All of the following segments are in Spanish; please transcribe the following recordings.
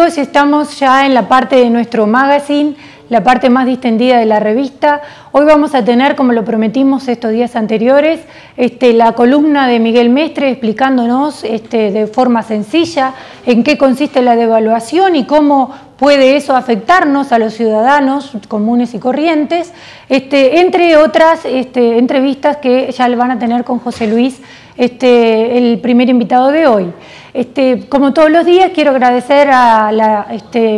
amigos, estamos ya en la parte de nuestro magazine, la parte más distendida de la revista. Hoy vamos a tener, como lo prometimos estos días anteriores, la columna de Miguel Mestre explicándonos de forma sencilla en qué consiste la devaluación y cómo puede eso afectarnos a los ciudadanos comunes y corrientes, entre otras entrevistas que ya le van a tener con José Luis, el primer invitado de hoy. Como todos los días, quiero agradecer a la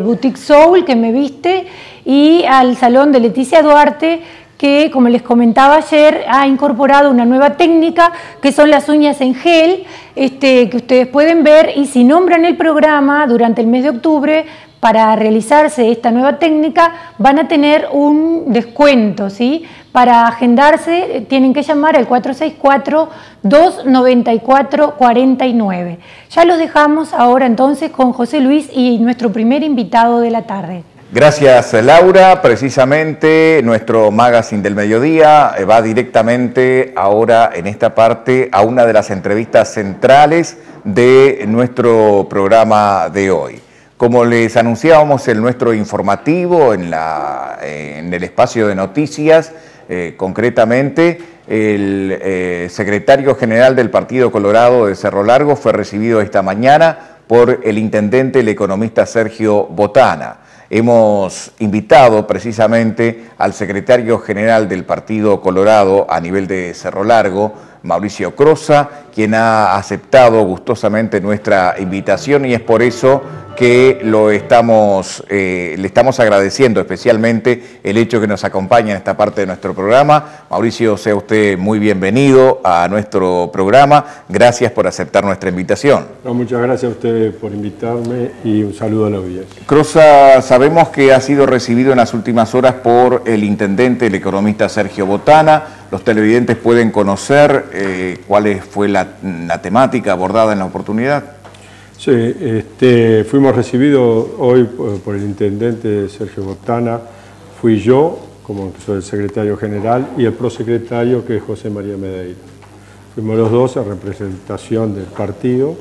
Boutique Soul que me viste y al Salón de Leticia Duarte, que, como les comentaba ayer, ha incorporado una nueva técnica que son las uñas en gel, que ustedes pueden ver, y si nombran el programa durante el mes de octubre, para realizarse esta nueva técnica van a tener un descuento, ¿sí? Para agendarse tienen que llamar al 464-294-49. Ya los dejamos ahora entonces con José Luis y nuestro primer invitado de la tarde. Gracias, Laura. Precisamente nuestro magazine del mediodía va directamente ahora en esta parte a una de las entrevistas centrales de nuestro programa de hoy. Como les anunciábamos en nuestro informativo, en el espacio de noticias, concretamente el secretario general del Partido Colorado de Cerro Largo fue recibido esta mañana por el intendente, el economista Sergio Botana. Hemos invitado precisamente al secretario general del Partido Colorado a nivel de Cerro Largo, Mauricio Crosa, quien ha aceptado gustosamente nuestra invitación, y es por eso que le estamos agradeciendo especialmente el hecho que nos acompaña en esta parte de nuestro programa. Mauricio, sea usted muy bienvenido a nuestro programa. Gracias por aceptar nuestra invitación. No, muchas gracias a ustedes por invitarme y un saludo a la audiencia. Crosa, sabemos que ha sido recibido en las últimas horas por el intendente, el economista Sergio Botana. Los televidentes pueden conocer cuál fue la temática abordada en la oportunidad. Sí, fuimos recibidos hoy por el intendente Sergio Botana. Fui yo, como que soy el secretario general, y el prosecretario, que es José María Medeira. Fuimos los dos a representación del partido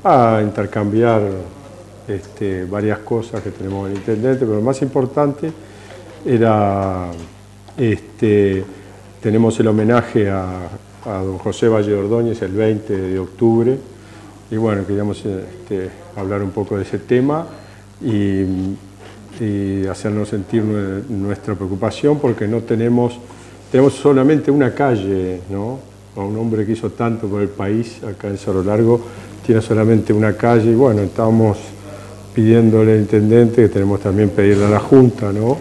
a intercambiar varias cosas que tenemos con el intendente, pero lo más importante era, tenemos el homenaje a don José Valle Ordóñez el 20 de octubre, y bueno, queríamos hablar un poco de ese tema y hacernos sentir nuestra preocupación, porque no tenemos solamente una calle, ¿no? A un hombre que hizo tanto por el país, acá en Cerro Largo, tiene solamente una calle, y bueno, estábamos pidiéndole al intendente, que tenemos también pedirle a la Junta, ¿no?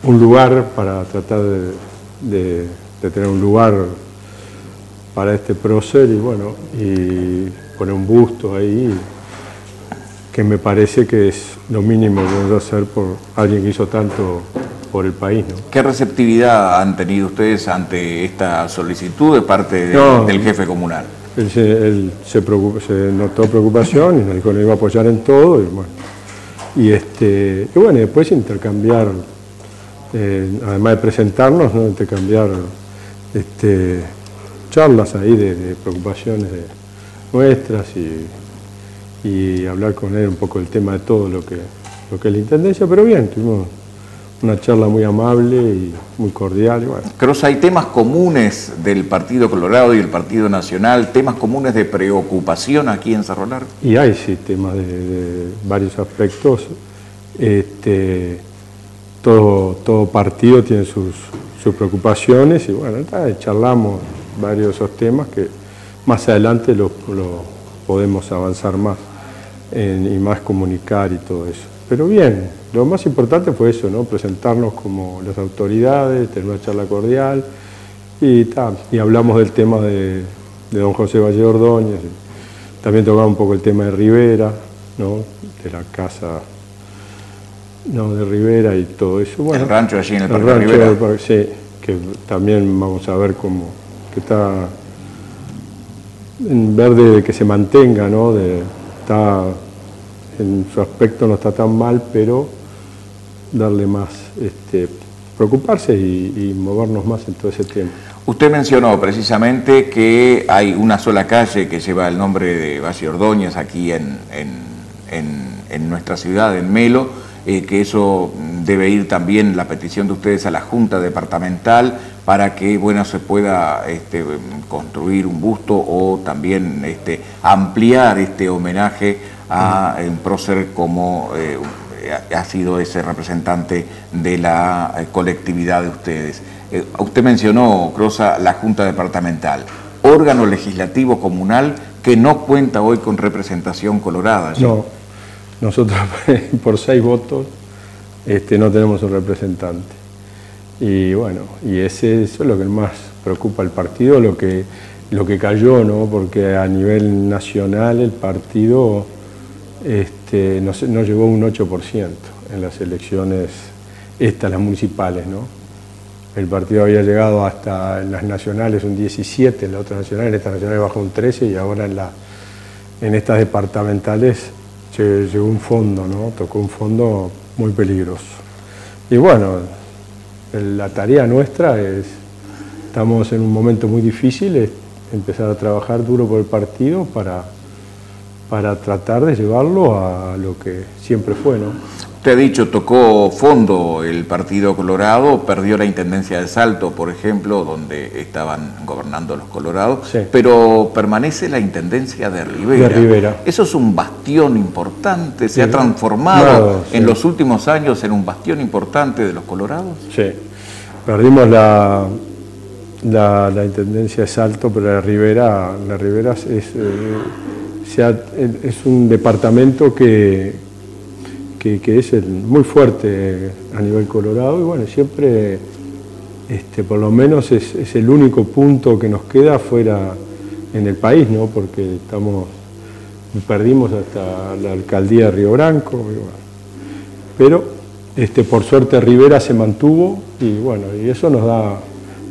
Un lugar para tratar de tener un lugar para este prócer, y bueno, y poner un busto ahí, que me parece que es lo mínimo que debe hacer por alguien que hizo tanto por el país, ¿no? ¿Qué receptividad han tenido ustedes ante esta solicitud de parte del jefe comunal? Él se notó preocupación y nos dijo que nos iba a apoyar en todo, y bueno, después intercambiar, además de presentarnos, ¿no? Intercambiar charlas ahí de preocupaciones nuestras, y hablar con él un poco del tema de todo lo que es la intendencia, pero bien, tuvimos una charla muy amable y muy cordial. Y bueno. Crosa, ¿hay temas comunes del Partido Colorado y el Partido Nacional, temas comunes de preocupación aquí en Cerro Largo? Y hay sí temas de varios aspectos. Todo partido tiene sus preocupaciones, y bueno, charlamos varios de esos temas que más adelante lo podemos avanzar más y más comunicar y todo eso. Pero bien, lo más importante fue eso, ¿no? Presentarnos como las autoridades, tener una charla cordial, y hablamos del tema de don José Valle Ordóñez. También tocaba un poco el tema de Rivera, ¿no? De la casa, no, de Rivera y todo eso. Bueno, el rancho allí en el Parque Rivera. Sí, que también vamos a ver cómo que está en verde, que se mantenga, ¿no? En su aspecto no está tan mal, pero darle más, preocuparse y movernos más en todo ese tema. Usted mencionó precisamente que hay una sola calle que lleva el nombre de Valle Ordóñez aquí en en nuestra ciudad, en Melo, que eso debe ir también la petición de ustedes a la Junta Departamental para que, bueno, se pueda construir un busto o también ampliar este homenaje a un prócer como ha sido ese representante de la colectividad de ustedes. Usted mencionó, Crosa, la Junta Departamental, órgano legislativo comunal que no cuenta hoy con representación colorada. ¿Sí? No, nosotros por 6 votos no tenemos un representante. Y bueno, y eso es lo que más preocupa al partido, lo que cayó, ¿no? Porque a nivel nacional el partido no llegó a un 8% en las elecciones las municipales, ¿no? El partido había llegado hasta en las nacionales un 17, en las otras nacionales, en estas nacionales bajó un 13 y ahora en estas departamentales llegó un fondo, ¿no? Tocó un fondo muy peligroso. Y bueno, la tarea nuestra estamos en un momento muy difícil, es empezar a trabajar duro por el partido para tratar de llevarlo a lo que siempre fue, ¿no? Usted ha dicho, tocó fondo el Partido Colorado, perdió la Intendencia de Salto, por ejemplo, donde estaban gobernando los colorados, sí, pero permanece la Intendencia de Rivera. De Rivera. Eso es un bastión importante, se ha transformado en los últimos años en un bastión importante de los colorados. Sí, perdimos la Intendencia de Salto, pero la Rivera es un departamento que es muy fuerte a nivel colorado y bueno, siempre, por lo menos es el único punto que nos queda fuera en el país, ¿no? Porque perdimos hasta la alcaldía de Río Branco, y bueno, pero por suerte Rivera se mantuvo y bueno, y eso nos da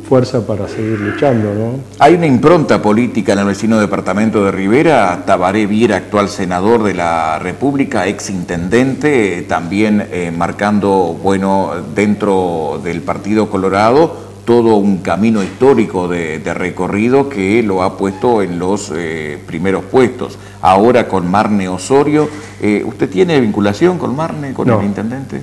fuerza para seguir luchando, ¿no? Hay una impronta política en el vecino departamento de Rivera. Tabaré Viera, actual senador de la República, ex intendente, también marcando, bueno, dentro del Partido Colorado, todo un camino histórico de recorrido que lo ha puesto en los primeros puestos. Ahora con Marne Osorio, ¿usted tiene vinculación con Marne, con el intendente?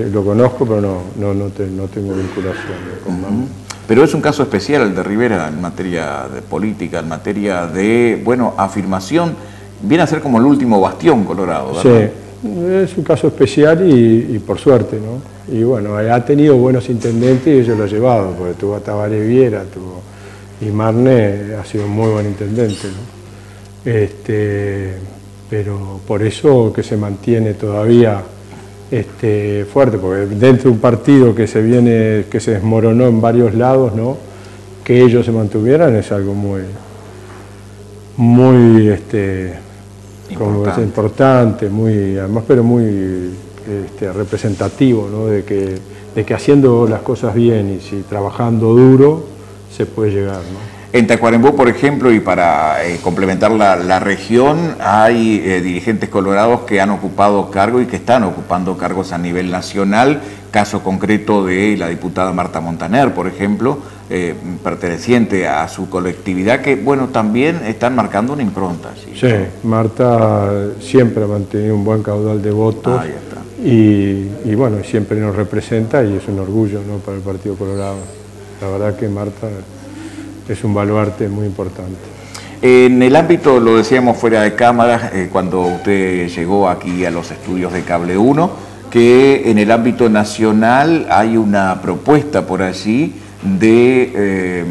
Lo conozco, pero no tengo vinculación con Marne. Pero es un caso especial el de Rivera en materia de política, en materia de, bueno, afirmación. Viene a ser como el último bastión colorado, ¿verdad? Sí, es un caso especial y por suerte, ¿no? Y bueno, ha tenido buenos intendentes y ellos lo han llevado, porque tuvo a Tabaré Viera, y Marne ha sido un muy buen intendente, ¿no? Pero por eso que se mantiene todavía fuerte, porque dentro de un partido que se desmoronó en varios lados, ¿no? Que ellos se mantuvieran es algo muy importante, muy, además, pero muy representativo, ¿no? De que haciendo las cosas bien y si trabajando duro se puede llegar, ¿no? En Tacuarembó, por ejemplo, y para complementar la región, hay dirigentes colorados que han ocupado cargo y que están ocupando cargos a nivel nacional. Caso concreto de la diputada Marta Montaner, por ejemplo, perteneciente a su colectividad, que, bueno, también están marcando una impronta. Sí, Marta siempre ha mantenido un buen caudal de votos. Ahí está. Y bueno, siempre nos representa y es un orgullo, ¿no? Para el Partido Colorado. La verdad que Marta es un baluarte muy importante. En el ámbito, lo decíamos fuera de cámara, cuando usted llegó aquí a los estudios de Cable 1, que en el ámbito nacional hay una propuesta por allí de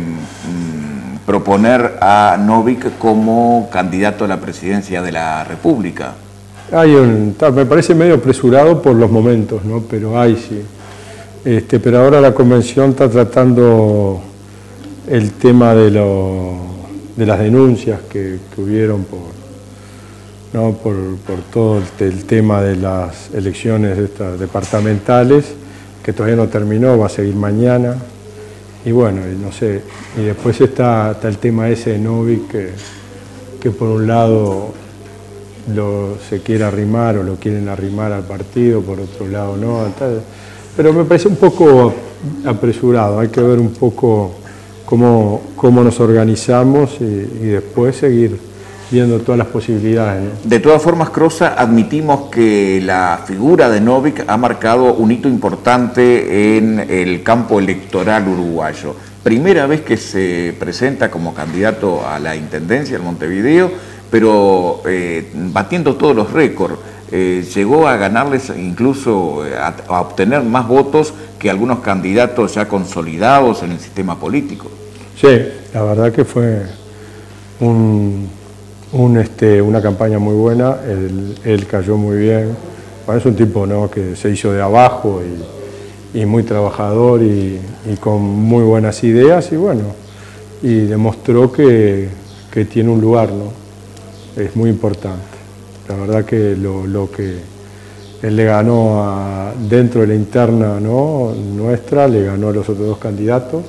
proponer a Novik como candidato a la presidencia de la República. Me parece medio apresurado por los momentos, ¿no? Pero sí. Pero ahora la convención está tratando el tema de las denuncias que hubieron por todo el tema de las elecciones departamentales, que todavía no terminó, va a seguir mañana. Y bueno, no sé, y después está el tema ese de Novik, que por un lado se quiere arrimar o lo quieren arrimar al partido, por otro lado no. Pero me parece un poco apresurado, hay que ver un poco cómo nos organizamos y después seguir viendo todas las posibilidades, ¿no? De todas formas, Crosa, admitimos que la figura de Novik ha marcado un hito importante en el campo electoral uruguayo. Primera vez que se presenta como candidato a la Intendencia en Montevideo, pero batiendo todos los récords. Llegó a ganarles, incluso a obtener más votos que algunos candidatos ya consolidados en el sistema político. Sí, la verdad que fue una campaña muy buena, él cayó muy bien. Bueno, es un tipo, ¿no?, que se hizo de abajo y muy trabajador y con muy buenas ideas, y bueno, y demostró que tiene un lugar, ¿no? Es muy importante. La verdad que lo que él le ganó dentro de la interna, ¿no?, nuestra, le ganó a los otros dos candidatos,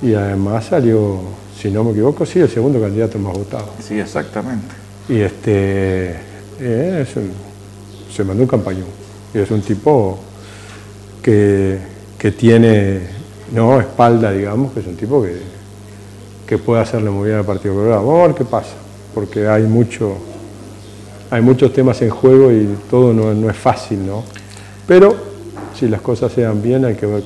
y además salió, si no me equivoco, sí, el segundo candidato más votado. Sí, exactamente. Y se mandó un campañón. Y es un tipo que tiene, ¿no?, espalda, digamos, que es un tipo que puede hacerle muy bien al Partido Colorado. Vamos a ver qué pasa, porque hay muchos temas en juego y todo no es fácil, ¿no? Pero si las cosas se dan bien, hay que ver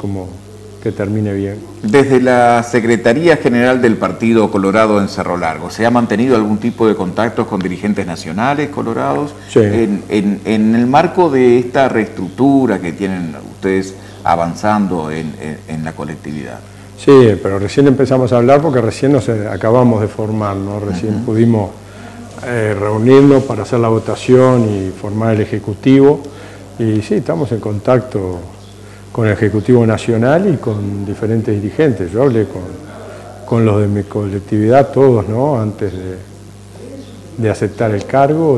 que termine bien. Desde la Secretaría General del Partido Colorado en Cerro Largo, ¿se ha mantenido algún tipo de contactos con dirigentes nacionales colorados? Sí. En el marco de esta reestructura que tienen ustedes avanzando en la colectividad. Sí, pero recién empezamos a hablar porque recién nos acabamos de formar, ¿no? Recién pudimos reunirnos para hacer la votación y formar el Ejecutivo. Y sí, estamos en contacto con el Ejecutivo Nacional y con diferentes dirigentes. Yo hablé con los de mi colectividad, todos, ¿no?, antes de aceptar el cargo,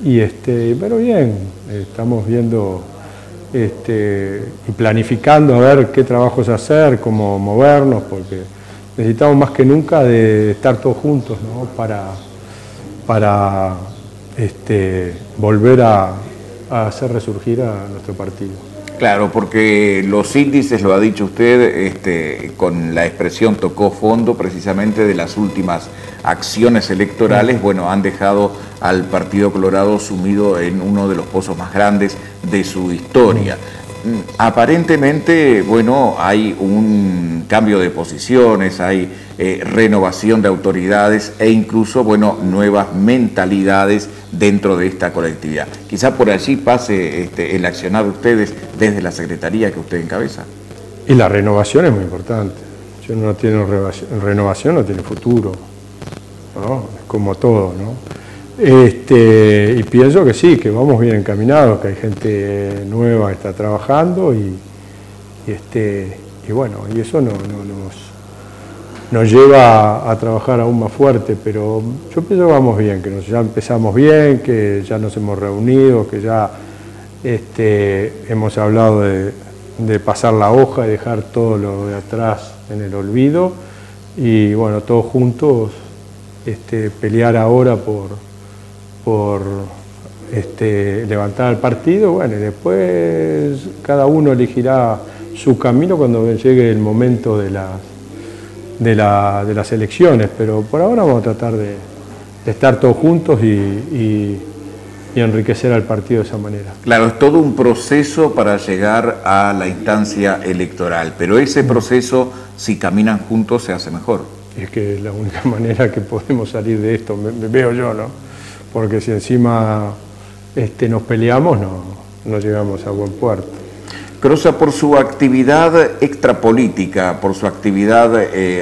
pero bien, estamos viendo y planificando a ver qué trabajos hacer, cómo movernos, porque necesitamos más que nunca de estar todos juntos, ¿no?, para volver a hacer resurgir a nuestro partido. Claro, porque los índices, lo ha dicho usted, con la expresión tocó fondo precisamente de las últimas acciones electorales, bueno, han dejado al Partido Colorado sumido en uno de los pozos más grandes de su historia. Aparentemente, bueno, hay un cambio de posiciones, hay renovación de autoridades e incluso, bueno, nuevas mentalidades dentro de esta colectividad. Quizá por allí pase el accionar de ustedes desde la Secretaría que usted encabeza. Y la renovación es muy importante. Si uno no tiene renovación, no tiene futuro, ¿no? Es como todo, ¿no? Y pienso que sí, que vamos bien encaminados, que hay gente nueva que está trabajando y bueno, y eso nos lleva a trabajar aún más fuerte, pero yo pienso que vamos bien, que ya empezamos bien, que ya nos hemos reunido, que ya hemos hablado de pasar la hoja y dejar todo lo de atrás en el olvido y bueno, todos juntos pelear ahora por levantar el partido, bueno, y después cada uno elegirá su camino cuando llegue el momento de las elecciones, pero por ahora vamos a tratar de estar todos juntos y enriquecer al partido de esa manera. Claro, es todo un proceso para llegar a la instancia electoral, pero ese proceso, si caminan juntos, se hace mejor. Es que es la única manera que podemos salir de esto, me veo yo, ¿no? Porque si encima nos peleamos, no llegamos a buen puerto. Crosa, por su actividad extrapolítica, por su actividad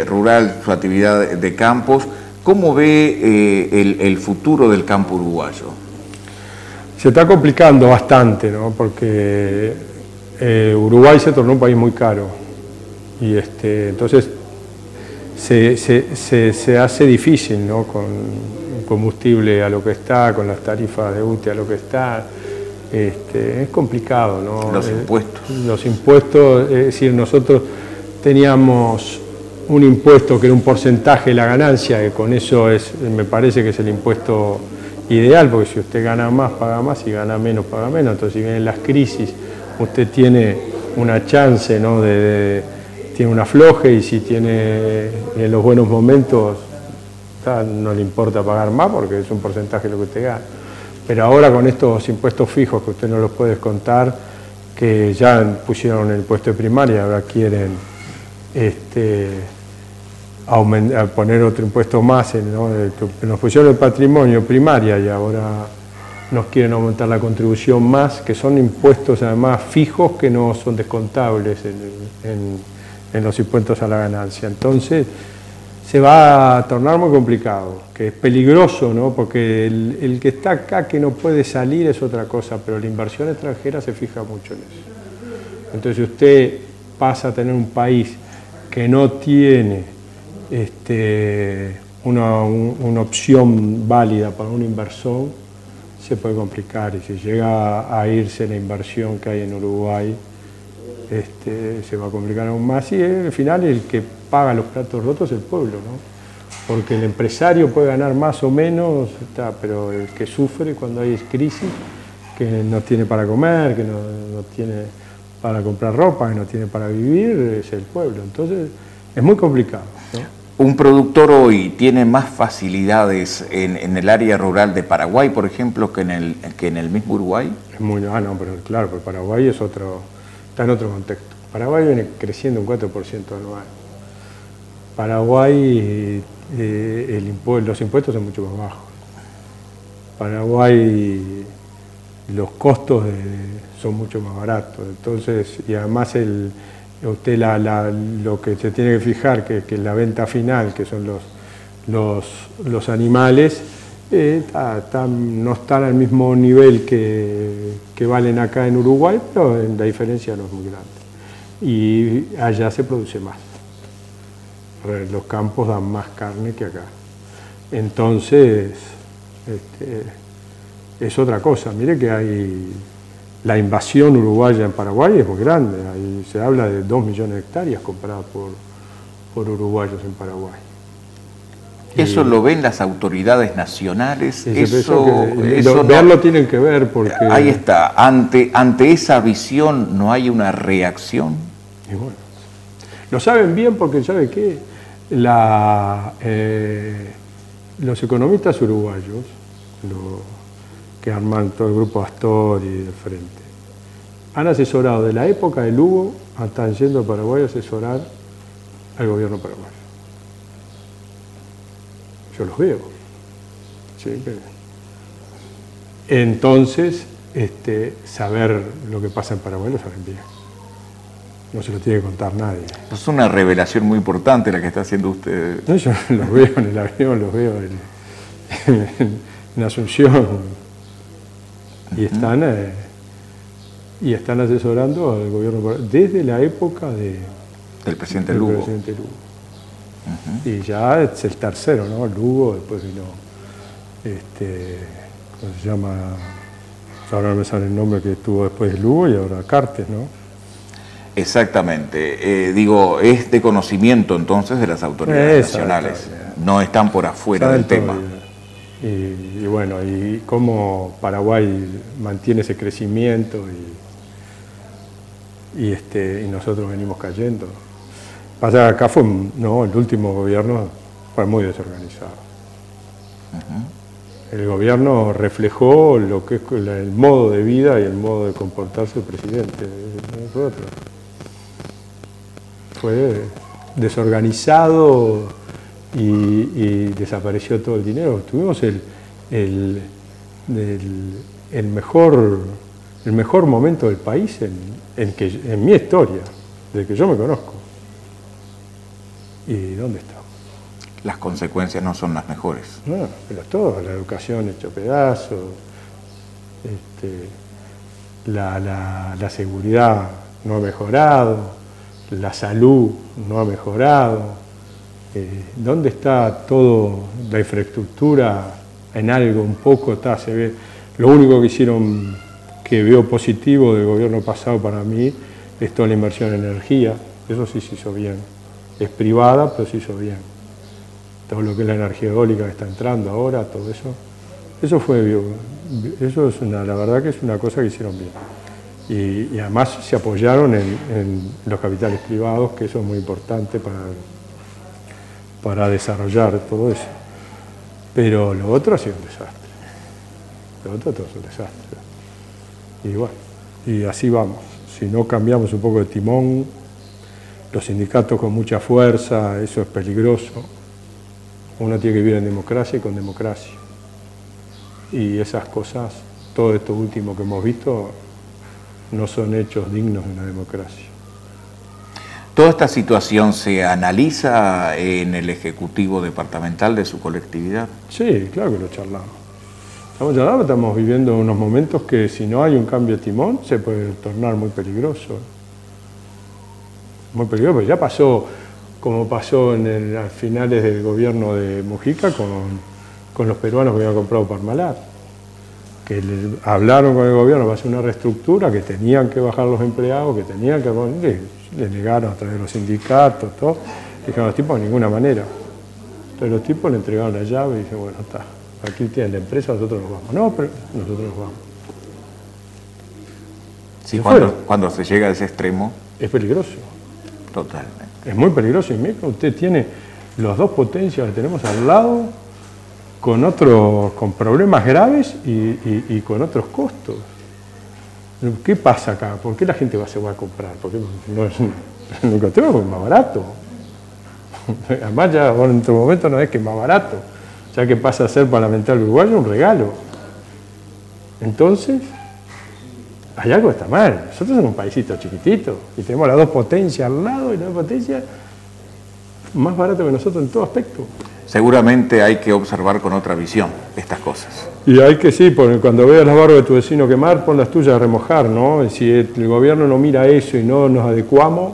rural, su actividad de campos, ¿cómo ve el futuro del campo uruguayo? Se está complicando bastante, ¿no? Porque Uruguay se tornó un país muy caro y entonces se hace difícil, ¿no? Con combustible a lo que está, con las tarifas de UTE a lo que está, es complicado, ¿no? Los impuestos. Los impuestos, es decir, nosotros teníamos un impuesto que era un porcentaje de la ganancia, que con eso me parece que es el impuesto ideal, porque si usted gana más, paga más, si gana menos, paga menos. Entonces, si vienen las crisis, usted tiene una chance, ¿no? Tiene un afloje, y si tiene en los buenos momentos no le importa pagar más porque es un porcentaje de lo que usted gana. Pero ahora con estos impuestos fijos que usted no los puede descontar, que ya pusieron el impuesto de primaria, ahora quieren poner otro impuesto más, ¿no? Nos pusieron el patrimonio primaria y ahora nos quieren aumentar la contribución más, que son impuestos además fijos que no son descontables en los impuestos a la ganancia. Entonces se va a tornar muy complicado, que es peligroso, ¿no? Porque el que está acá que no puede salir es otra cosa, pero la inversión extranjera se fija mucho en eso. Entonces si usted pasa a tener un país que no tiene una opción válida para un inversor, se puede complicar, y si llega a irse la inversión que hay en Uruguay, se va a complicar aún más, y al final el que paga los platos rotos es el pueblo, ¿no? Porque el empresario puede ganar más o menos, pero el que sufre cuando hay crisis, que no tiene para comer, que no tiene para comprar ropa, que no tiene para vivir, es el pueblo. Entonces es muy complicado, ¿no? ¿Un productor hoy tiene más facilidades en el área rural de Paraguay, por ejemplo, que en el mismo Uruguay? Es muy, no, pero claro, pero Paraguay está en otro contexto. Paraguay viene creciendo un 4% anual. Paraguay, los impuestos son mucho más bajos. Paraguay, los costos son mucho más baratos. Entonces, y además usted lo que se tiene que fijar, que la venta final, que son los animales, no están al mismo nivel que valen acá en Uruguay, pero la diferencia no es muy grande. Y allá se produce más. Los campos dan más carne que acá. Entonces, es otra cosa. Mire que hay la invasión uruguaya en Paraguay es muy grande. Ahí se habla de 2 millones de hectáreas compradas por uruguayos en Paraguay. ¿Eso lo ven las autoridades nacionales? Verlo tienen que ver porque... Ahí está. Ante esa visión, ¿no hay una reacción? Y bueno, lo saben bien porque, ¿sabe qué? Los economistas uruguayos, que arman todo el grupo Astor y del Frente, han asesorado de la época de Lugo hasta yendo a Paraguay a asesorar al gobierno paraguayo. Yo los veo. ¿Sí? Entonces, saber lo que pasa en Paraguay lo saben bien. No se lo tiene que contar nadie. Es una revelación muy importante la que está haciendo usted. No, yo los veo en el avión, los veo en Asunción. Y están asesorando al gobierno desde la época del presidente Lugo. Y ya es el tercero, ¿no? Lugo, después vino, ¿cómo se llama? Ahora no me sale el nombre que estuvo después de Lugo, y ahora Cartes, ¿no? Exactamente. Es de conocimiento entonces de las autoridades nacionales. No están por afuera del tema. Y bueno, y cómo Paraguay mantiene ese crecimiento y nosotros venimos cayendo. Pasa que acá el último gobierno fue muy desorganizado. El gobierno reflejó lo que es el modo de vida y el modo de comportarse del presidente. Fue desorganizado y desapareció todo el dinero. Tuvimos el mejor momento del país en mi historia, desde que yo me conozco. ¿Y dónde estamos? Las consecuencias no son las mejores. No, pero todo, la educación hecho pedazos, la seguridad no ha mejorado, la salud no ha mejorado. ¿Dónde está todo la infraestructura? En algo un poco se ve. Lo único que hicieron, que veo positivo del gobierno pasado para mí, es toda la inversión en energía. Eso sí se hizo bien. Es privada, pero se hizo bien. Todo lo que es la energía eólica que está entrando ahora, todo eso. Eso es la verdad que es una cosa que hicieron bien. Y además se apoyaron en los capitales privados, que eso es muy importante para desarrollar todo eso. Pero lo otro ha sido un desastre. Lo otro todo es un desastre. Y bueno, y así vamos. Si no cambiamos un poco de timón, los sindicatos con mucha fuerza, eso es peligroso. Uno tiene que vivir en democracia y con democracia. Y esas cosas, todo esto último que hemos visto, no son hechos dignos de una democracia. ¿Toda esta situación se analiza en el Ejecutivo Departamental de su colectividad? Sí, claro que lo charlamos. Estamos viviendo unos momentos que si no hay un cambio de timón se puede tornar muy peligroso. Muy peligroso, porque ya pasó, como pasó a finales del gobierno de Mujica con los peruanos que habían comprado Parmalat. Que hablaron con el gobierno para hacer una reestructura, que tenían que bajar los empleados, que tenían que... Le negaron a través de los sindicatos, todo. Dijeron los tipos de ninguna manera. Entonces los tipos le entregaron la llave y dijeron, bueno, está, aquí tienen la empresa, nosotros nos vamos. No, pero nosotros nos vamos. Sí, cuando se llega a ese extremo... Es peligroso. Totalmente. Es muy peligroso. Y mira, usted tiene los dos potencias que tenemos al lado, con problemas graves y con otros costos. ¿Qué pasa acá? ¿Por qué la gente se va a comprar? Porque no es más barato. Además ya en otro momento no es que es más barato, ya que pasa a ser para la mental uruguayo un regalo. Entonces, hay algo que está mal. Nosotros somos un paísito chiquitito y tenemos las dos potencias al lado y la potencia más barata que nosotros en todo aspecto. Seguramente hay que observar con otra visión estas cosas. Y hay que sí, porque cuando veas las barbas de tu vecino quemar, pon las tuyas a remojar, ¿no? Si el gobierno no mira eso y no nos adecuamos,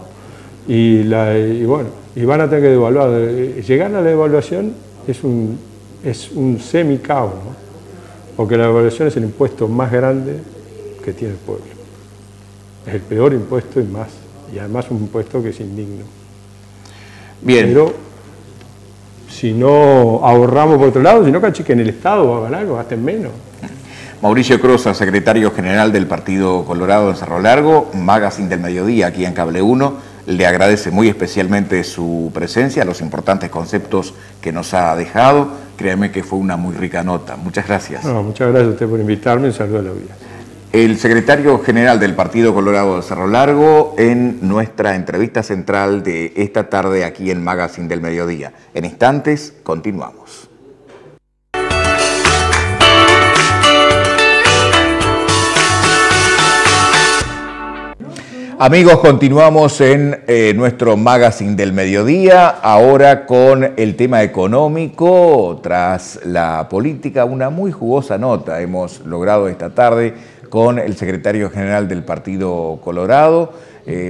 y van a tener que devaluar. Llegar a la devaluación es un semi-caos, ¿no? Porque la devaluación es el impuesto más grande que tiene el pueblo. Es el peor impuesto y además un impuesto que es indigno. Bien. Pero si no ahorramos por otro lado, si no cachiquen el Estado va a ganar, gasten menos. Mauricio Crosa, secretario general del Partido Colorado en Cerro Largo, Magazine del Mediodía aquí en Cable 1, le agradece muy especialmente su presencia, los importantes conceptos que nos ha dejado. Créame que fue una muy rica nota. Muchas gracias. No, muchas gracias a usted por invitarme y un saludo a la audiencia. El secretario general del Partido Colorado de Cerro Largo en nuestra entrevista central de esta tarde aquí en Magazine del Mediodía. En instantes, continuamos. Amigos, continuamos en nuestro Magazine del Mediodía, ahora con el tema económico. Tras la política, una muy jugosa nota hemos logrado esta tarde con el secretario general del Partido Colorado.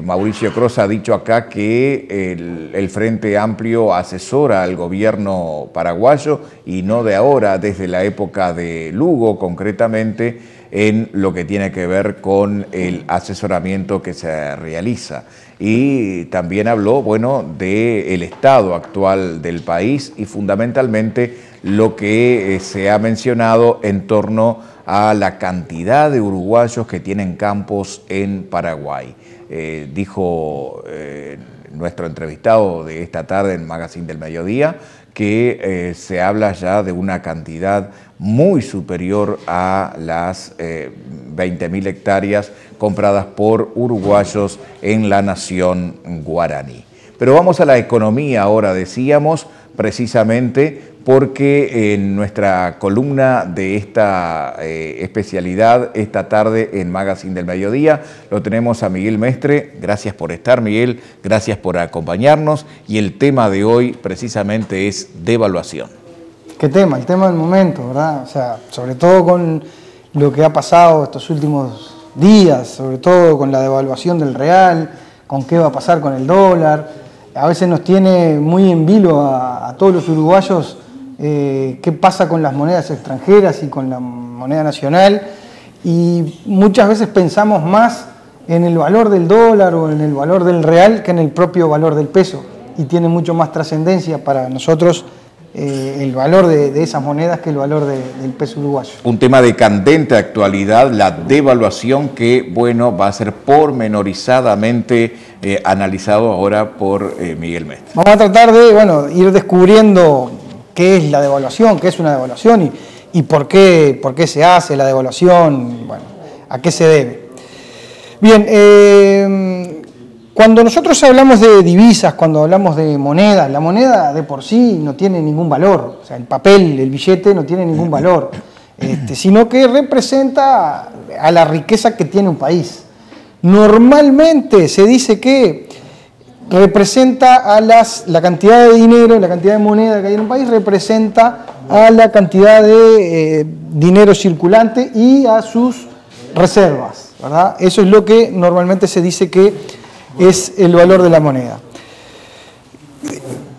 Mauricio Crosa ha dicho acá que el Frente Amplio asesora al gobierno paraguayo y no de ahora, desde la época de Lugo concretamente, en lo que tiene que ver con el asesoramiento que se realiza. Y también habló, bueno, del estado actual del país y fundamentalmente lo que se ha mencionado en torno a la cantidad de uruguayos que tienen campos en Paraguay. Dijo nuestro entrevistado de esta tarde en Magazine del Mediodía que se habla ya de una cantidad muy superior a las 20.000 hectáreas compradas por uruguayos en la nación guaraní. Pero vamos a la economía ahora, decíamos, precisamente porque en nuestra columna de esta especialidad esta tarde en Magazine del Mediodía lo tenemos a Miguel Mestre. Gracias por estar, Miguel, gracias por acompañarnos y el tema de hoy precisamente es devaluación. ¿Qué tema? El tema del momento, ¿verdad? O sea, sobre todo con lo que ha pasado estos últimos días, sobre todo con la devaluación del real, con qué va a pasar con el dólar. A veces nos tiene muy en vilo a todos los uruguayos qué pasa con las monedas extranjeras y con la moneda nacional, y muchas veces pensamos más en el valor del dólar o en el valor del real que en el propio valor del peso, y tiene mucho más trascendencia para nosotros el valor de esas monedas que el valor del peso uruguayo. Un tema de candente actualidad, la devaluación que, bueno, va a ser pormenorizadamente analizado ahora por Miguel Mestre. Vamos a tratar de, bueno, ir descubriendo qué es la devaluación, qué es una devaluación y por qué se hace la devaluación, bueno, a qué se debe. Bien, cuando nosotros hablamos de divisas, cuando hablamos de moneda, la moneda de por sí no tiene ningún valor, o sea, el papel, el billete no tiene ningún valor, sino que representa a la riqueza que tiene un país. Normalmente se dice que representa a la cantidad de dinero, la cantidad de moneda que hay en un país, representa a la cantidad de dinero circulante y a sus reservas, ¿verdad? Eso es lo que normalmente se dice que es el valor de la moneda.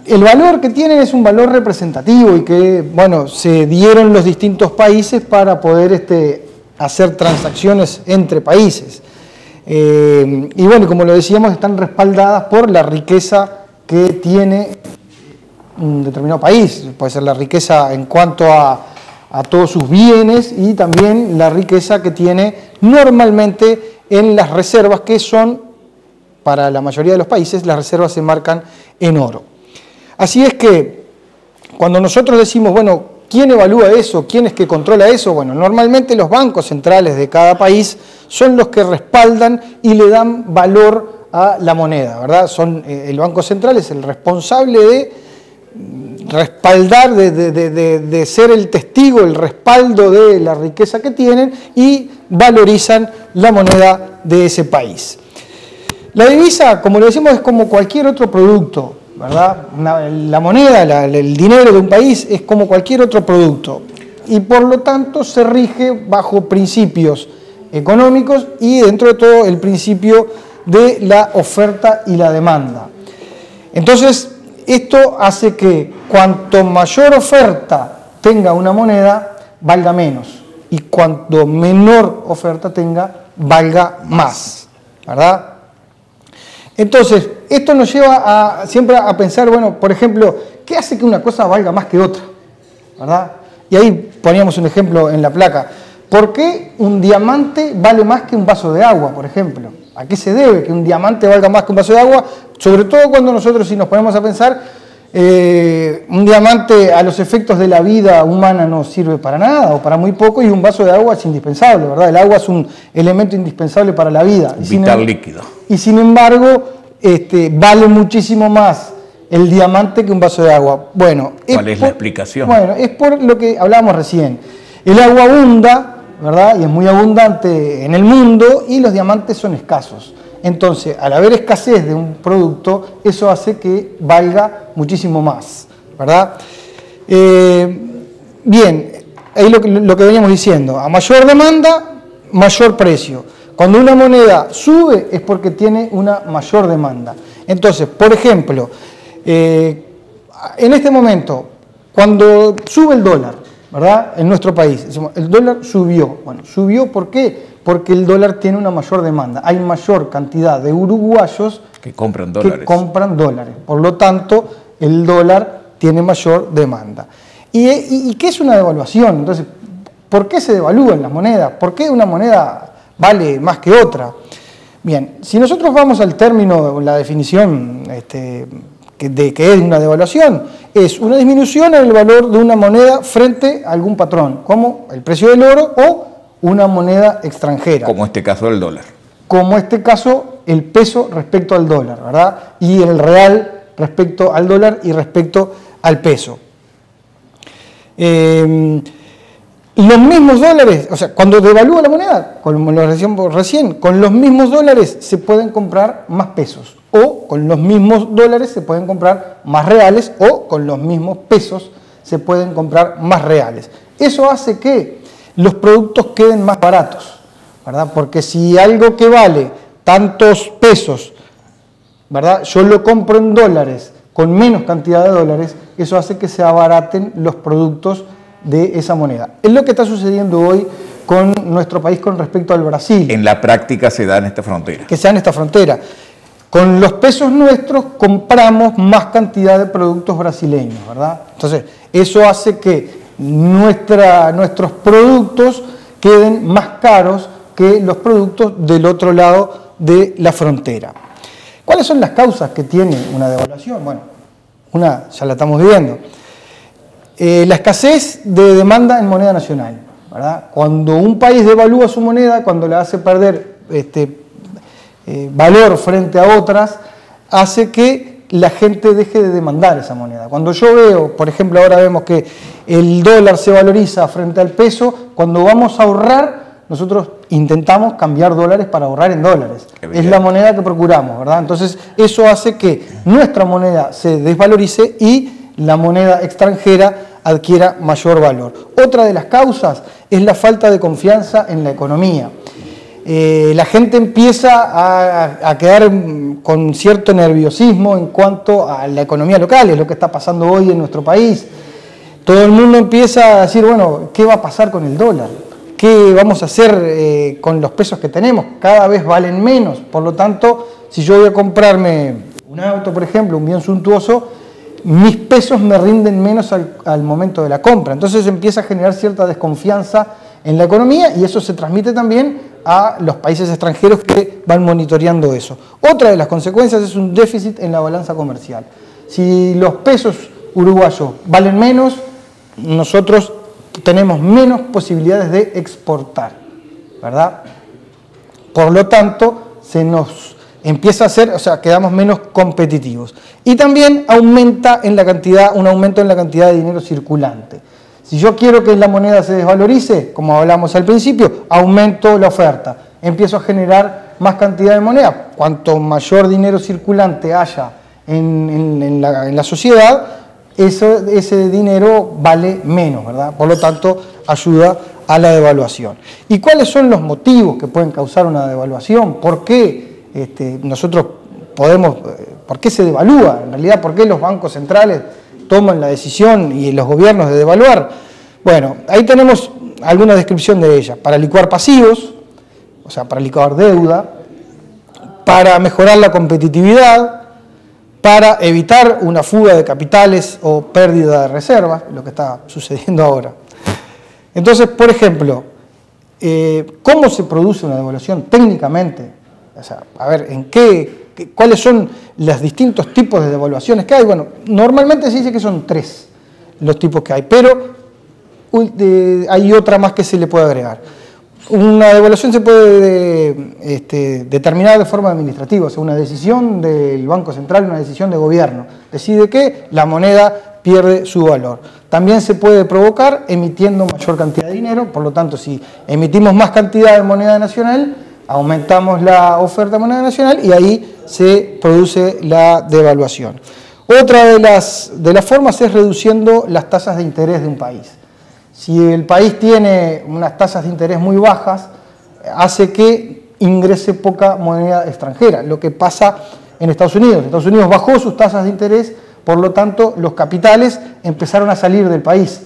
El valor que tienen es un valor representativo y que, bueno, se dieron los distintos países para poder hacer transacciones entre países. Y bueno, como lo decíamos, están respaldadas por la riqueza que tiene un determinado país. Puede ser la riqueza en cuanto a todos sus bienes y también la riqueza que tiene normalmente en las reservas, que son, para la mayoría de los países, las reservas se marcan en oro. Así es que cuando nosotros decimos, bueno, ¿quién evalúa eso? ¿Quién es que controla eso? Bueno, normalmente los bancos centrales de cada país son los que respaldan y le dan valor a la moneda, ¿verdad? El Banco Central es el responsable de respaldar, de ser el testigo, el respaldo de la riqueza que tienen y valorizan la moneda de ese país. La divisa, como lo decimos, es como cualquier otro producto, ¿verdad? La moneda, el dinero de un país es como cualquier otro producto y por lo tanto se rige bajo principios económicos y dentro de todo el principio de la oferta y la demanda. Entonces, esto hace que cuanto mayor oferta tenga una moneda, valga menos y cuanto menor oferta tenga, valga más, ¿verdad? Entonces, esto nos lleva siempre a pensar, bueno, por ejemplo, ¿qué hace que una cosa valga más que otra? ¿Verdad? Y ahí poníamos un ejemplo en la placa. ¿Por qué un diamante vale más que un vaso de agua, por ejemplo? ¿A qué se debe que un diamante valga más que un vaso de agua? Sobre todo cuando nosotros, si nos ponemos a pensar, un diamante a los efectos de la vida humana no sirve para nada o para muy poco y un vaso de agua es indispensable, ¿verdad? El agua es un elemento indispensable para la vida. Vital líquido. Y sin embargo, vale muchísimo más el diamante que un vaso de agua. Bueno, ¿cuál es la explicación? Bueno, es por lo que hablábamos recién. El agua abunda, ¿verdad? Y es muy abundante en el mundo y los diamantes son escasos. Entonces, al haber escasez de un producto, eso hace que valga muchísimo más, ¿verdad? Bien, ahí lo que veníamos diciendo, a mayor demanda, mayor precio. Cuando una moneda sube es porque tiene una mayor demanda. Entonces, por ejemplo, en este momento, cuando sube el dólar, ¿verdad? En nuestro país, decimos, el dólar subió. Bueno, ¿subió por qué? Porque el dólar tiene una mayor demanda. Hay mayor cantidad de uruguayos que compran dólares. Por lo tanto, el dólar tiene mayor demanda. ¿Y qué es una devaluación? Entonces, ¿por qué se devalúan las monedas? ¿Por qué una moneda vale más que otra? Bien, si nosotros vamos al término, la definición que es una devaluación, es una disminución en el valor de una moneda frente a algún patrón, como el precio del oro o una moneda extranjera. Como este caso del dólar. Como este caso, el peso respecto al dólar, ¿verdad? Y el real respecto al dólar y respecto al peso. Los mismos dólares, o sea, cuando devalúa la moneda, como lo decíamos recién, con los mismos dólares se pueden comprar más pesos, o con los mismos dólares se pueden comprar más reales, o con los mismos pesos se pueden comprar más reales. Eso hace que los productos queden más baratos, ¿verdad? Porque si algo que vale tantos pesos, ¿verdad? Yo lo compro en dólares con menos cantidad de dólares, eso hace que se abaraten los productos de esa moneda. Es lo que está sucediendo hoy con nuestro país con respecto al Brasil. En la práctica se da en esta frontera. Que se da en esta frontera. Con los pesos nuestros compramos más cantidad de productos brasileños, ¿verdad? Entonces, eso hace que nuestros productos queden más caros que los productos del otro lado de la frontera. ¿Cuáles son las causas que tiene una devaluación? Bueno, una ya la estamos viendo. La escasez de demanda en moneda nacional, ¿verdad? Cuando un país devalúa su moneda, cuando la hace perder valor frente a otras, hace que la gente deje de demandar esa moneda. Cuando yo veo, por ejemplo, ahora vemos que el dólar se valoriza frente al peso, cuando vamos a ahorrar, nosotros intentamos cambiar dólares para ahorrar en dólares. Es la moneda que procuramos, ¿verdad? Entonces, eso hace que nuestra moneda se desvalorice y la moneda extranjera adquiera mayor valor. Otra de las causas es la falta de confianza en la economía. La gente empieza a quedar con cierto nerviosismo en cuanto a la economía local, es lo que está pasando hoy en nuestro país. Todo el mundo empieza a decir, bueno, ¿qué va a pasar con el dólar? ¿Qué vamos a hacer con los pesos que tenemos? Cada vez valen menos, por lo tanto, si yo voy a comprarme un auto, por ejemplo, un bien suntuoso, mis pesos me rinden menos al momento de la compra. Entonces empieza a generar cierta desconfianza en la economía y eso se transmite también a los países extranjeros que van monitoreando eso. Otra de las consecuencias es un déficit en la balanza comercial. Si los pesos uruguayos valen menos, nosotros tenemos menos posibilidades de exportar, ¿verdad? Por lo tanto, se nos empieza a hacer, o sea, quedamos menos competitivos. Y también aumenta en la cantidad, un aumento en la cantidad de dinero circulante. Si yo quiero que la moneda se desvalorice, como hablamos al principio, aumento la oferta, empiezo a generar más cantidad de moneda. Cuanto mayor dinero circulante haya en la sociedad, ese dinero vale menos, ¿verdad? Por lo tanto, ayuda a la devaluación. ¿Y cuáles son los motivos que pueden causar una devaluación? ¿Por qué por qué se devalúa? En realidad, ¿por qué los bancos centrales toman la decisión y los gobiernos de devaluar? Bueno, ahí tenemos alguna descripción de ellas. Para licuar pasivos, o sea, para licuar deuda, para mejorar la competitividad, para evitar una fuga de capitales o pérdida de reservas, lo que está sucediendo ahora. Entonces, por ejemplo, ¿cómo se produce una devaluación técnicamente? O sea, a ver, ¿cuáles son los distintos tipos de devaluaciones que hay? Bueno, normalmente se dice que son 3 los tipos que hay, pero hay otra más que se le puede agregar. Una devaluación se puede determinar de forma administrativa, o sea, una decisión del Banco Central, una decisión de gobierno. Decide que la moneda pierde su valor. También se puede provocar emitiendo mayor cantidad de dinero, por lo tanto, si emitimos más cantidad de moneda nacional, aumentamos la oferta de moneda nacional y ahí se produce la devaluación. Otra de las formas es reduciendo las tasas de interés de un país. Si el país tiene unas tasas de interés muy bajas, hace que ingrese poca moneda extranjera, lo que pasa en Estados Unidos. Estados Unidos bajó sus tasas de interés, por lo tanto los capitales empezaron a salir del país.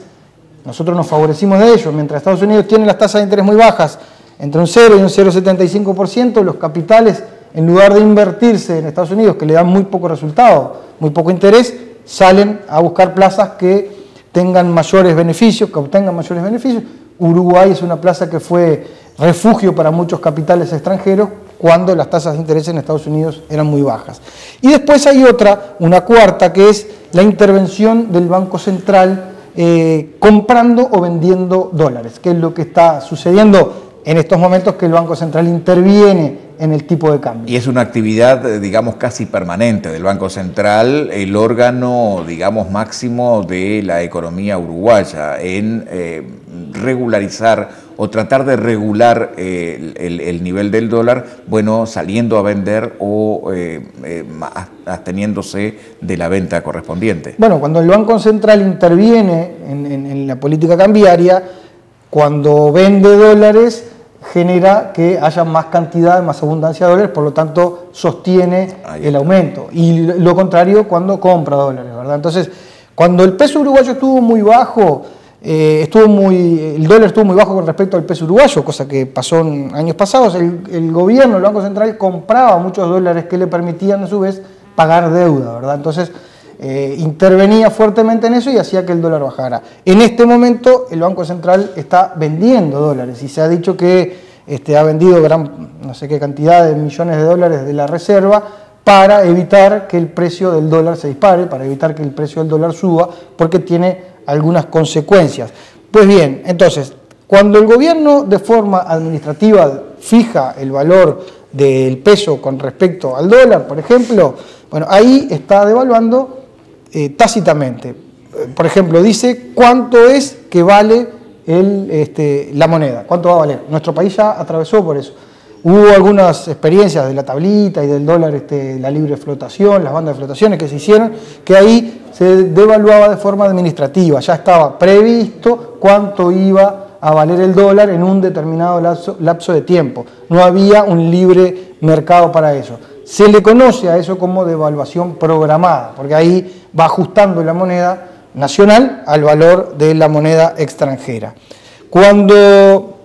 Nosotros nos favorecimos de ello. Mientras Estados Unidos tiene las tasas de interés muy bajas, entre un 0 y un 0,75%, los capitales, en lugar de invertirse en Estados Unidos, que le dan muy poco resultado, muy poco interés, salen a buscar plazas que tengan mayores beneficios, que obtengan mayores beneficios. Uruguay es una plaza que fue refugio para muchos capitales extranjeros cuando las tasas de interés en Estados Unidos eran muy bajas. Y después hay una cuarta, que es la intervención del Banco Central comprando o vendiendo dólares, que es lo que está sucediendo en estos momentos, que el Banco Central interviene en el tipo de cambio. Y es una actividad, digamos, casi permanente del Banco Central, el órgano, digamos, máximo de la economía uruguaya, en regularizar o tratar de regular el nivel del dólar, bueno, saliendo a vender o absteniéndose de la venta correspondiente. Bueno, cuando el Banco Central interviene en la política cambiaria, cuando vende dólares, genera que haya más cantidad, más abundancia de dólares, por lo tanto sostiene el aumento. Y lo contrario cuando compra dólares, ¿verdad? Entonces, cuando el peso uruguayo estuvo muy bajo, el dólar estuvo muy bajo con respecto al peso uruguayo, cosa que pasó en años pasados, el gobierno, el Banco Central, compraba muchos dólares que le permitían a su vez pagar deuda, ¿verdad? Entonces, intervenía fuertemente en eso y hacía que el dólar bajara. En este momento el Banco Central está vendiendo dólares y se ha dicho que ha vendido no sé qué cantidad de millones de dólares de la reserva para evitar que el precio del dólar se dispare, para evitar que el precio del dólar suba, porque tiene algunas consecuencias. Pues bien, entonces, cuando el gobierno de forma administrativa fija el valor del peso con respecto al dólar, por ejemplo, bueno, ahí está devaluando tácitamente. Por ejemplo, dice cuánto es que vale la moneda, cuánto va a valer. Nuestro país ya atravesó por eso. Hubo algunas experiencias de la tablita y del dólar, la libre flotación, las bandas de flotaciones que se hicieron, que ahí se devaluaba de forma administrativa, ya estaba previsto cuánto iba a valer el dólar en un determinado lapso de tiempo. No había un libre mercado para eso. Se le conoce a eso como devaluación programada, porque ahí va ajustando la moneda nacional al valor de la moneda extranjera. Cuando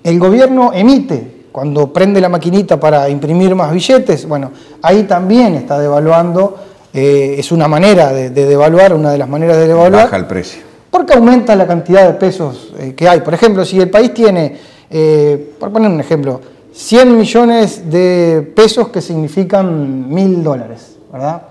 el gobierno emite, cuando prende la maquinita para imprimir más billetes, bueno, ahí también está devaluando, es una manera de devaluar, una de las maneras de devaluar. Baja el precio. Porque aumenta la cantidad de pesos que hay. Por ejemplo, si el país tiene, por poner un ejemplo, 100 millones de pesos que significan $1000, ¿verdad?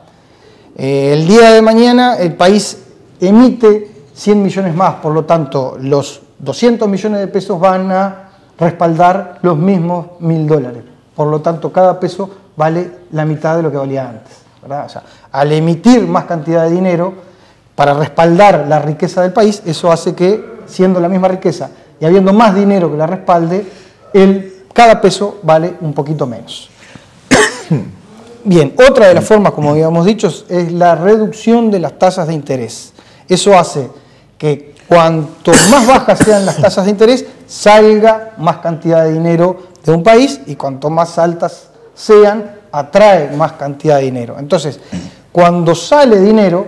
El día de mañana el país emite 100 millones más, por lo tanto, los 200 millones de pesos van a respaldar los mismos $1000. Por lo tanto, cada peso vale la mitad de lo que valía antes, ¿verdad? O sea, al emitir más cantidad de dinero para respaldar la riqueza del país, eso hace que, siendo la misma riqueza y habiendo más dinero que la respalde, cada peso vale un poquito menos. Bien, otra de las formas, como habíamos dicho, es la reducción de las tasas de interés. Eso hace que cuanto más bajas sean las tasas de interés, salga más cantidad de dinero de un país, y cuanto más altas sean, atrae más cantidad de dinero. Entonces, cuando sale dinero,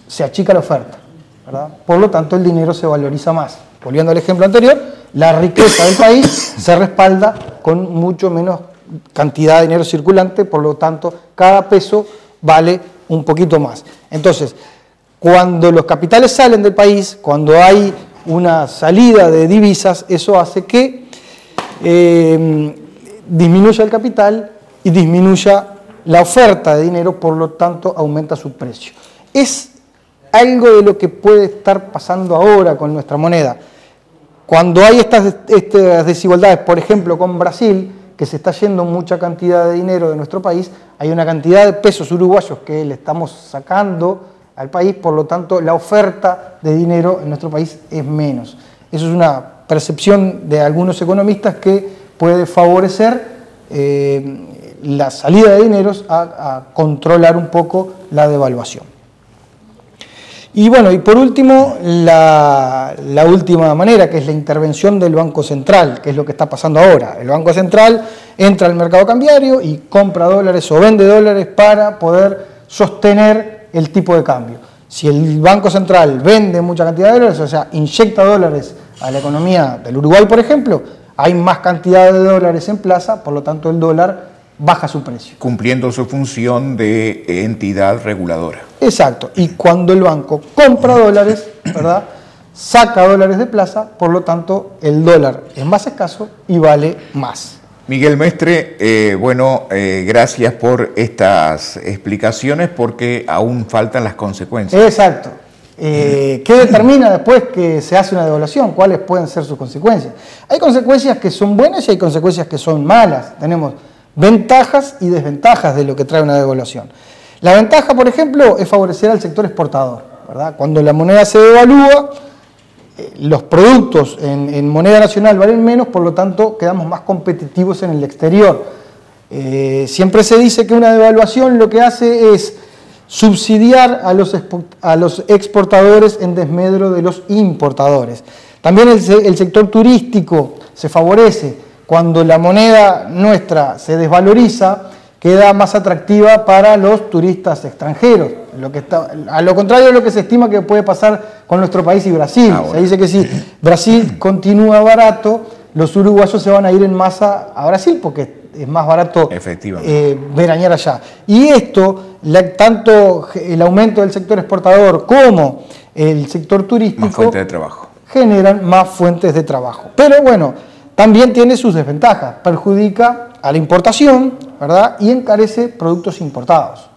se achica la oferta, ¿verdad? Por lo tanto, el dinero se valoriza más. Volviendo al ejemplo anterior, la riqueza del país se respalda con mucho menos cantidad de dinero circulante, por lo tanto, cada peso vale un poquito más. Entonces, cuando los capitales salen del país, cuando hay una salida de divisas, eso hace que disminuya el capital y disminuya la oferta de dinero, por lo tanto, aumenta su precio. Es algo de lo que puede estar pasando ahora con nuestra moneda. Cuando hay estas desigualdades, por ejemplo, con Brasil, que se está yendo mucha cantidad de dinero de nuestro país, hay una cantidad de pesos uruguayos que le estamos sacando al país, por lo tanto, la oferta de dinero en nuestro país es menos. Eso es una percepción de algunos economistas que puede favorecer la salida de dineros a controlar un poco la devaluación. Y bueno, y por último, la última manera, que es la intervención del Banco Central, que es lo que está pasando ahora. El Banco Central entra al mercado cambiario y compra dólares o vende dólares para poder sostener el tipo de cambio. Si el Banco Central vende mucha cantidad de dólares, o sea, inyecta dólares a la economía del Uruguay, por ejemplo, hay más cantidad de dólares en plaza, por lo tanto el dólar baja su precio. Cumpliendo su función de entidad reguladora. Exacto, y cuando el banco compra dólares, ¿verdad?, saca dólares de plaza, por lo tanto el dólar es más escaso y vale más. Miguel Mestre, gracias por estas explicaciones, porque aún faltan las consecuencias. Exacto. ¿Qué determina después que se hace una devaluación? ¿Cuáles pueden ser sus consecuencias? Hay consecuencias que son buenas y hay consecuencias que son malas. Tenemos ventajas y desventajas de lo que trae una devaluación. La ventaja, por ejemplo, es favorecer al sector exportador, ¿verdad? Cuando la moneda se devalúa, los productos en moneda nacional valen menos, por lo tanto quedamos más competitivos en el exterior. Siempre se dice que una devaluación lo que hace es subsidiar a los exportadores en desmedro de los importadores. También el sector turístico se favorece. Cuando la moneda nuestra se desvaloriza, queda más atractiva para los turistas extranjeros. A lo contrario de lo que se estima que puede pasar con nuestro país y Brasil. Se dice que si Brasil continúa barato, los uruguayos se van a ir en masa a Brasil porque es más barato veranear allá. Y esto, tanto el aumento del sector exportador como el sector turístico, más fuentes de trabajo, generan más fuentes de trabajo. Pero bueno, también tiene sus desventajas. Perjudica a la importación, ¿verdad?, y encarece productos importados.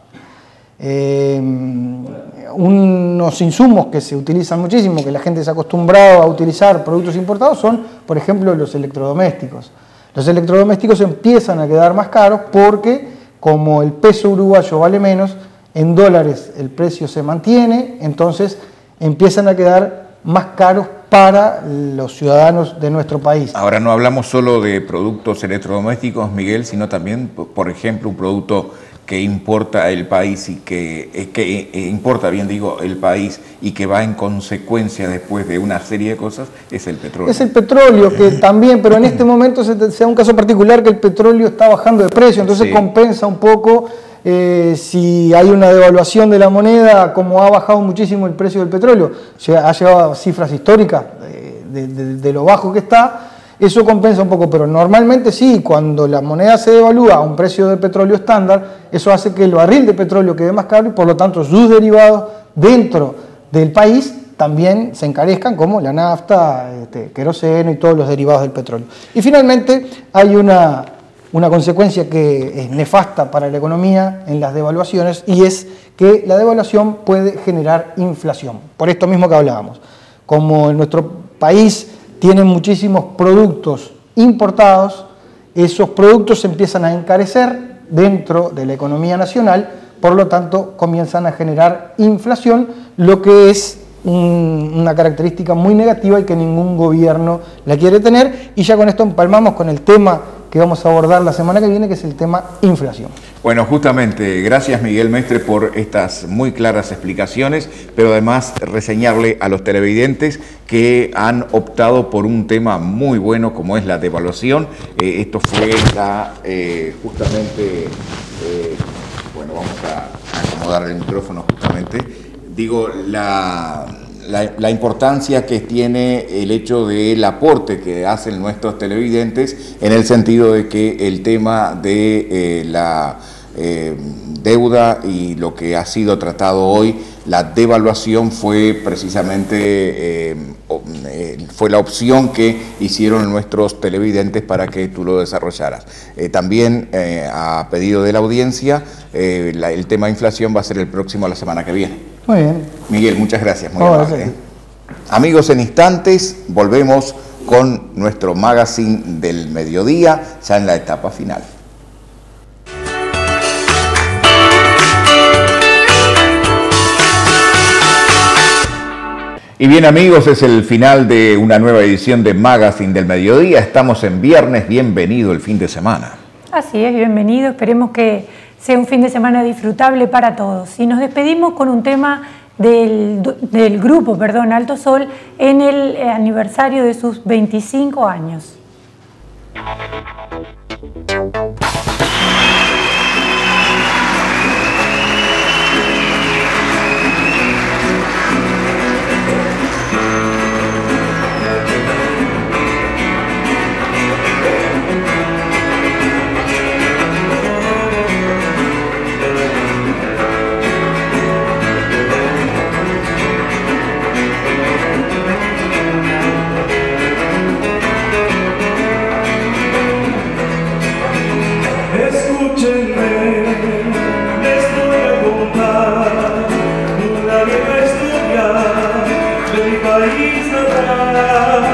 Unos insumos que se utilizan muchísimo, que la gente se ha acostumbrado a utilizar productos importados, son, por ejemplo, los electrodomésticos. Los electrodomésticos empiezan a quedar más caros porque, como el peso uruguayo vale menos, en dólares el precio se mantiene, entonces empiezan a quedar más caros para los ciudadanos de nuestro país. Ahora no hablamos solo de productos electrodomésticos, Miguel, sino también, por ejemplo, un producto que importa el país y que importa, bien digo, el país y que va en consecuencia después de una serie de cosas, es el petróleo. Es el petróleo que también, pero en este momento se da un caso particular que el petróleo está bajando de precio, entonces sí, compensa un poco si hay una devaluación de la moneda, como ha bajado muchísimo el precio del petróleo, ha llegado a cifras históricas de lo bajo que está. Eso compensa un poco, pero normalmente sí, cuando la moneda se devalúa a un precio de petróleo estándar, eso hace que el barril de petróleo quede más caro y por lo tanto sus derivados dentro del país también se encarezcan, como la nafta, queroseno y todos los derivados del petróleo. Y finalmente hay una consecuencia que es nefasta para la economía en las devaluaciones, y es que la devaluación puede generar inflación. Por esto mismo que hablábamos, como en nuestro país tienen muchísimos productos importados, esos productos se empiezan a encarecer dentro de la economía nacional, por lo tanto comienzan a generar inflación, lo que es una característica muy negativa y que ningún gobierno la quiere tener. Y ya con esto empalmamos con el tema que vamos a abordar la semana que viene, que es el tema inflación. Bueno, justamente, gracias Miguel Mestre por estas muy claras explicaciones, pero además reseñarle a los televidentes que han optado por un tema muy bueno como es la devaluación. Esto fue justamente, bueno, vamos a acomodar el micrófono justamente, digo, la importancia que tiene el hecho del aporte que hacen nuestros televidentes, en el sentido de que el tema de la deuda y lo que ha sido tratado hoy, la devaluación, fue precisamente fue la opción que hicieron nuestros televidentes para que tú lo desarrollaras. También a pedido de la audiencia, el tema inflación va a ser el próximo la semana que viene. Muy bien. Miguel, muchas gracias. Muy amable. Amigos, en instantes volvemos con nuestro magazine del mediodía, ya en la etapa final. Y bien amigos, es el final de una nueva edición de Magazine del Mediodía. Estamos en viernes, bienvenido el fin de semana. Así es, bienvenido. Esperemos que sea un fin de semana disfrutable para todos. Y nos despedimos con un tema del grupo, Alto Sol, en el aniversario de sus 25 años. País natal.